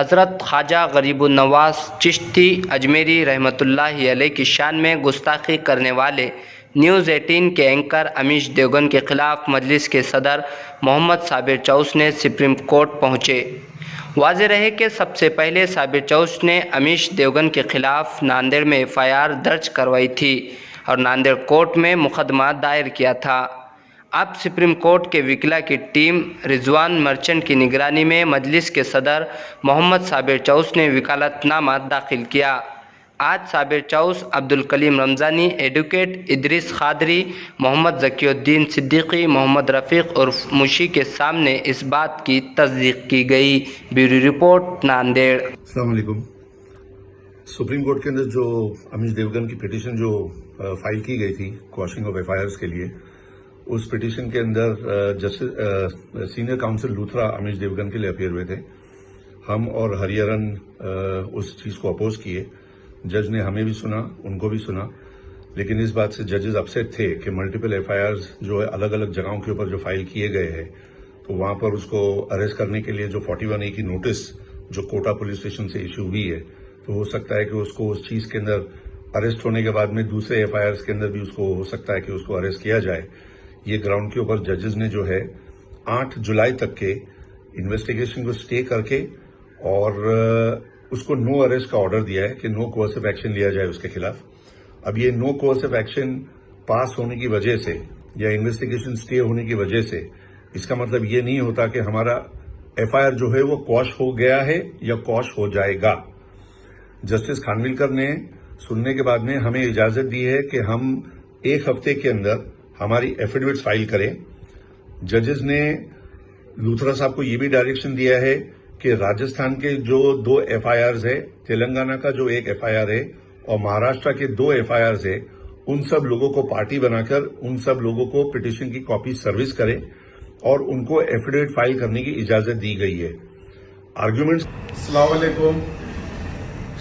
हज़रत ख्वाजा गरीबुन नवाज चिश्ती अजमेरी रहमतुल्लाहि अलैह की शान में गुस्ताखी करने वाले न्यूज़ 18 के एंकर अमीश देवगन के ख़िलाफ़ मजलिस के सदर मोहम्मद साबिर चौस ने सुप्रीम कोर्ट पहुँचे। वाज़ेह रहे कि सबसे पहले साबिर चौस ने अमीश देवगन के ख़िलाफ़ नांदेड़ में FIR दर्ज करवाई थी और नांदेड़ कोर्ट में मुकदमा दायर किया था। अब सुप्रीम कोर्ट के वकीला की टीम रिजवान मर्चेंट की निगरानी में मजलिस के सदर मोहम्मद साबिर चौस ने वकालतनामा दाखिल किया। आज साबिर चौस, अब्दुल कलीम रमज़ानी, एडवोकेट इदरीस क़ादरी, मोहम्मद ज़कीउद्दीन सिद्दीकी, मोहम्मद रफ़ीक उर्फ मुशी के सामने इस बात की तस्दीक की गई। Bureau report, Nanded. अस्सलाम वालेकुम। सुप्रीम कोर्ट के अंदर जो अमीश देवगन की पिटीशन जो फाइल की गई थी क्वॉशिंग ऑफ FIRs के लिए, उस पिटीशन के अंदर justice senior counsel Luthra Amish Devgan के लिए अपीयर हुए थे। हम और हरिहरन उस चीज़ को अपोज किए। जज ने हमें भी सुना, उनको भी सुना, लेकिन इस बात से जजेस अपसेट थे कि मल्टीपल FIRs जो है अलग अलग जगहों के ऊपर जो फाइल किए गए हैं, तो वहां पर उसको अरेस्ट करने के लिए जो 41A की नोटिस जो कोटा पुलिस स्टेशन से इशू हुई है, तो हो सकता है कि उसको उस चीज़ के अंदर अरेस्ट होने के बाद में दूसरे FIRs के अंदर भी उसको हो सकता है कि उसको अरेस्ट किया जाए। ये ग्राउंड के ऊपर जजेस ने जो है 8 जुलाई तक के इन्वेस्टिगेशन को स्टे करके और उसको नो अरेस्ट का ऑर्डर दिया है कि नो कोर्सिव एक्शन लिया जाए उसके खिलाफ। अब ये नो कोर्सिव एक्शन पास होने की वजह से या इन्वेस्टिगेशन स्टे होने की वजह से इसका मतलब ये नहीं होता कि हमारा FIR जो है वो क्वॉश हो गया है या क्वॉश हो जाएगा। जस्टिस खानविलकर ने सुनने के बाद में हमें इजाजत दी है कि हम 1 हफ्ते के अंदर हमारी एफिडेविट्स फाइल करें। जजेस ने लूथरा साहब को ये भी डायरेक्शन दिया है कि राजस्थान के जो 2 FIRs है, तेलंगाना का जो 1 FIR है और महाराष्ट्र के 2 FIRs है, उन सब लोगों को पार्टी बनाकर उन सब लोगों को पिटीशन की कॉपी सर्विस करें और उनको एफिडेविट फाइल करने की इजाजत दी गई है। आर्ग्यूमेंट्स। अस्सलाम वालेकुम।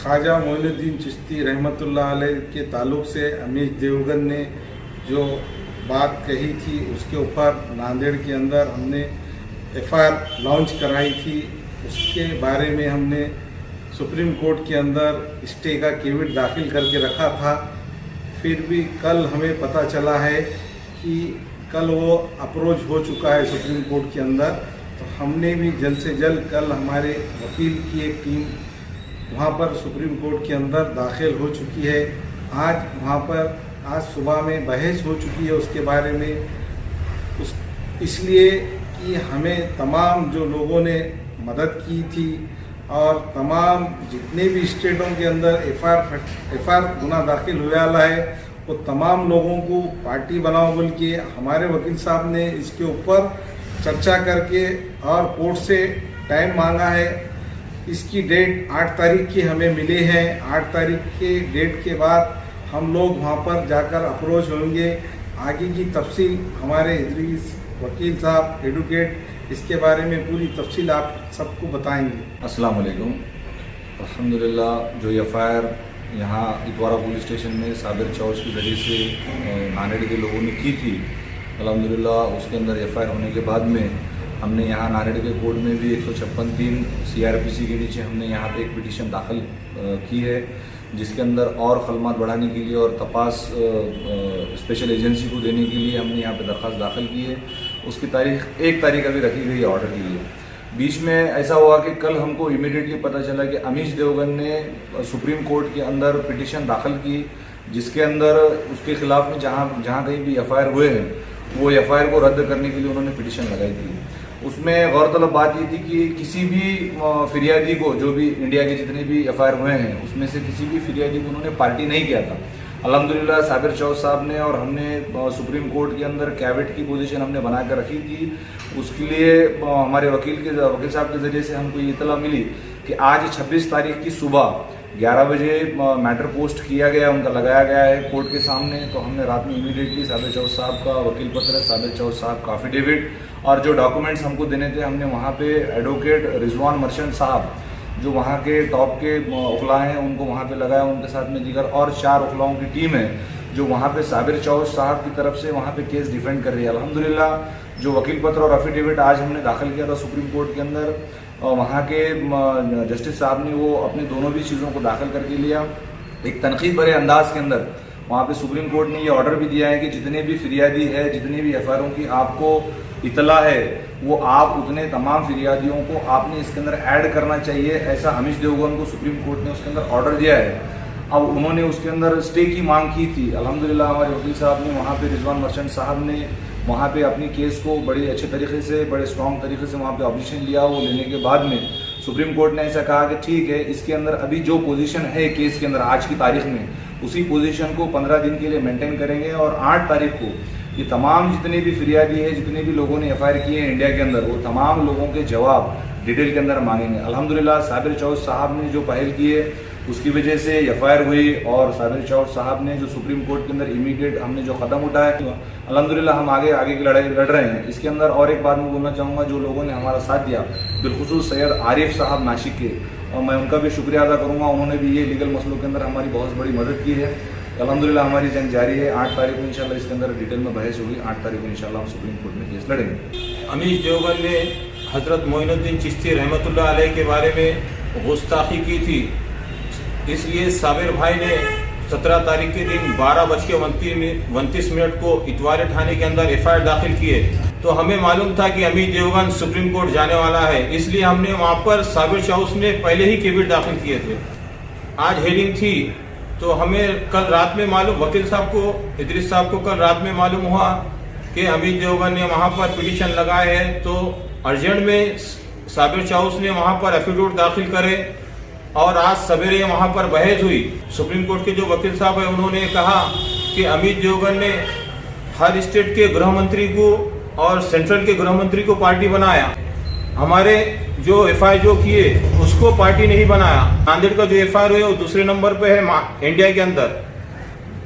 ख्वाजा मोइनुद्दीन चिश्ती रहमतुल्लाह अलैह के ताल्लुक से अमीश देवगन ने जो बात कही थी उसके ऊपर नांदेड़ के अंदर हमने FIR लॉन्च कराई थी। उसके बारे में हमने सुप्रीम कोर्ट के अंदर स्टे का केविट दाखिल करके रखा था। फिर भी कल हमें पता चला है कि कल वो अप्रोच हो चुका है सुप्रीम कोर्ट के अंदर, तो हमने भी जल्द से जल्द कल हमारे वकील की एक टीम वहाँ पर सुप्रीम कोर्ट के अंदर दाखिल हो चुकी है। आज वहाँ पर आज सुबह में बहस हो चुकी है उसके बारे में, इसलिए कि हमें तमाम जो लोगों ने मदद की थी और तमाम जितने भी स्टेटों के अंदर FIR गुना दाखिल हुआ है वो तमाम लोगों को पार्टी बनाओ बोल के हमारे वकील साहब ने इसके ऊपर चर्चा करके और कोर्ट से टाइम मांगा है। इसकी डेट 8 तारीख की हमें मिली है। 8 तारीख के डेट के बाद हम लोग वहाँ पर जाकर अप्रोच होंगे। आगे की तफसील हमारे इदरीस वकील साहब एडवोकेट इसके बारे में पूरी तफसील आप सबको बताएंगे। अस्सलाम वालेकुम। अल्हम्दुलिल्लाह जो FIR यहाँ इतवारा पुलिस स्टेशन में साबिर चौस की जरिए से नांदेड़ के लोगों ने की थी, अल्हम्दुलिल्लाह उसके अंदर FIR होने के बाद में हमने यहाँ नांदेड़ के कोर्ट में भी 156(3) CRPC के नीचे हमने यहाँ पे एक पिटीशन दाखिल की है, जिसके अंदर और खलमात बढ़ाने के लिए और तपास स्पेशल एजेंसी को देने के लिए हमने यहाँ पे दरख्वास्त दाखिल की है। उसकी तारीख 1 तारीख अभी रखी गई है ऑर्डर के लिए। बीच में ऐसा हुआ कि कल हमको इमीडिएटली पता चला कि अमीश देवगन ने सुप्रीम कोर्ट के अंदर पिटीशन दाखिल की, जिसके अंदर उसके खिलाफ में जहाँ कहीं भी FIR हुए हैं वो FIR को रद्द करने के लिए उन्होंने पिटीशन लगाई थी। उसमें गौरतलब बात ये थी कि किसी भी फिरियादी को, जो भी इंडिया के जितने भी FIR हुए हैं उसमें से किसी भी फिरियादी को उन्होंने पार्टी नहीं किया था। अल्हम्दुलिल्लाह साबिर चौस साहब ने और हमने सुप्रीम कोर्ट के अंदर कैविट की पोजीशन हमने बना कर रखी थी। उसके लिए हमारे वकील साहब के ज़रिए से हमको ये इतला मिली कि आज 26 तारीख की सुबह 11 बजे मैटर पोस्ट किया गया, उनका लगाया गया है कोर्ट के सामने। तो हमने रात में इमीडिएटली साबिर चौस साहब का वकील पत्र, साबिर चौस साहब का एफिडेविट और जो डॉक्यूमेंट्स हमको देने थे, हमने वहाँ पे एडवोकेट रिजवान मर्चेंट साहब जो वहाँ के टॉप के उखला हैं उनको वहाँ पे लगाया, उनके साथ में दीगर और 4 उखलाओं की टीम है जो वहाँ पे साबिर चौस साहब की तरफ से वहाँ पे केस डिफेंड कर रही है। अल्हम्दुलिल्लाह जो वकील पत्र और एफिडेविट आज हमने दाखिल किया था सुप्रीम कोर्ट के अंदर, और वहाँ के जस्टिस साहब ने वो अपने दोनों भी चीज़ों को दाखिल करके लिया एक तनकीद भरे अंदाज के अंदर। वहाँ पे सुप्रीम कोर्ट ने ये ऑर्डर भी दिया है कि जितने भी फिरियादी है, जितने भी एफआईआरों की आपको इतला है, वो आप उतने तमाम फिरियादियों को आपने इसके अंदर ऐड करना चाहिए, ऐसा अमीश देवगन को सुप्रीम कोर्ट ने उसके अंदर ऑर्डर दिया है। अब उन्होंने उसके अंदर स्टे की मांग की थी। अल्हम्दुलिल्लाह हमारे वकील साहब ने वहाँ पे रिजवान मर्चेंट साहब ने वहाँ पे अपनी केस को बड़े अच्छे तरीके से, बड़े स्ट्रॉन्ग तरीके से वहाँ पे ऑब्जेक्शन लिया। वो लेने के बाद में सुप्रीम कोर्ट ने ऐसा कहा कि ठीक है, इसके अंदर अभी जो पोजीशन है केस के अंदर आज की तारीख में, उसी पोजीशन को 15 दिन के लिए मेंटेन करेंगे और 8 तारीख को ये तमाम जितने भी फिरियादी है, जितने भी लोगों ने एफआईआर किए हैं इंडिया के अंदर, वो तमाम लोगों के जवाब डिटेल के अंदर मांगेंगे। अल्हम्दुलिल्लाह साबिर चौध साहब ने जो पहल की है उसकी वजह से एफआईआर हुई और साबिर चौध साहब ने जो सुप्रीम कोर्ट के अंदर इमीडिएट हमने जो कदम उठाया, अल्हम्दुलिल्लाह हम आगे की लड़ाई लड़ रहे हैं। इसके अंदर और एक बात मैं बोलना चाहूँगा, जो लोगों ने हमारा साथ दिया, बिलखुसूस सैयद आरिफ साहब नासिक के, और मैं उनका भी शुक्रिया अदा करूँगा। उन्होंने भी ये लीगल मसलों के अंदर हमारी बहुत बड़ी मदद की है। अल्हम्दुलिल्लाह हमारी जंग जारी है। 8 तारीख को इंशाल्लाह इसके अंदर डिटेल में बहस होगी। 8 तारीख को इंशाल्लाह हम सुप्रीम कोर्ट में केस लड़ेंगे। अमीश देवगन ने हज़रत मोइनुद्दीन चिश्ती रहमतुल्लाह अलैह के बारे में गुस्ताखी की थी, इसलिए साबिर भाई ने 17 तारीख के दिन 12:29 को इतवारे थाने के अंदर एफआईआर दाखिल किए। तो हमें मालूम था कि अमीश देवगन सुप्रीम कोर्ट जाने वाला है, इसलिए हमने वहाँ पर साबिर चौध ने पहले ही केबिट दाखिल किए थे। आज हेयरिंग थी तो हमें कल रात में मालूम, वकील साहब को, इदरीस साहब को कल रात में मालूम हुआ कि अमीश देवगन ने वहाँ पर पिटीशन लगाए हैं। तो अर्जेंट में साबिर चौध ने वहाँ पर एफिडेविट दाखिल करे और आज सवेरे वहाँ पर बहस हुई। सुप्रीम कोर्ट के जो वकील साहब है उन्होंने कहा कि अमीश देवगन ने हर स्टेट के गृह मंत्री को और सेंट्रल के गृह मंत्री को पार्टी बनाया, हमारे जो एफआईआर जो किए उसको पार्टी नहीं बनाया। नांदेड़ का जो एफआईआर है वो दूसरे नंबर पे है इंडिया के अंदर,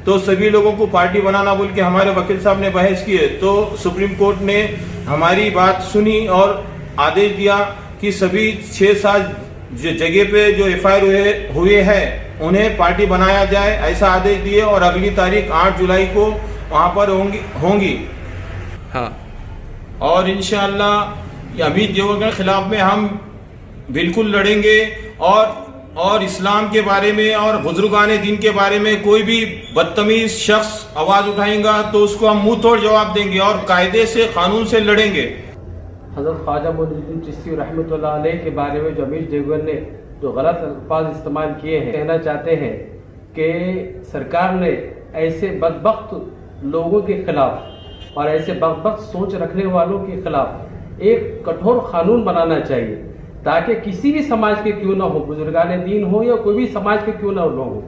तो सभी लोगों को पार्टी बनाना बोल के हमारे वकील साहब ने बहस किए। तो सुप्रीम कोर्ट ने हमारी बात सुनी और आदेश दिया कि सभी 6-7 जगह पे जो एफआईआर हुए हैं उन्हें पार्टी बनाया जाए, ऐसा आदेश दिए और अगली तारीख 8 जुलाई को वहाँ पर होंगी। हाँ, और इंशाअल्लाह अमीश देवगन के खिलाफ में हम बिल्कुल लड़ेंगे और इस्लाम के बारे में और बुजुर्गाने दीन के बारे में कोई भी बदतमीज शख्स आवाज उठाएगा तो उसको हम मुंह तोड़ जवाब देंगे और कायदे से, कानून से लड़ेंगे। हज़रत ख्वाजा मोइनुद्दीन चिश्ती रहमतुल्लाह अलैह के बारे में जो अमीश देवगन ने जो गलत अल्फाज इस्तेमाल किए हैं, कहना चाहते हैं कि सरकार ने ऐसे बदबख्त लोगों के खिलाफ और ऐसे बदबख्त सोच रखने वालों के खिलाफ एक कठोर कानून बनाना चाहिए, ताकि किसी भी समाज के क्यों ना हो, बुजुर्गाने दीन हो या कोई भी समाज के क्यों ना हो,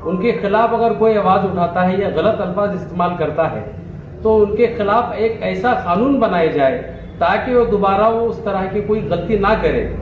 उनके खिलाफ अगर कोई आवाज़ उठाता है या गलत अल्फाज इस्तेमाल करता है तो उनके खिलाफ एक ऐसा कानून बनाया जाए ताकि वो दोबारा उस तरह की कोई गलती ना करे।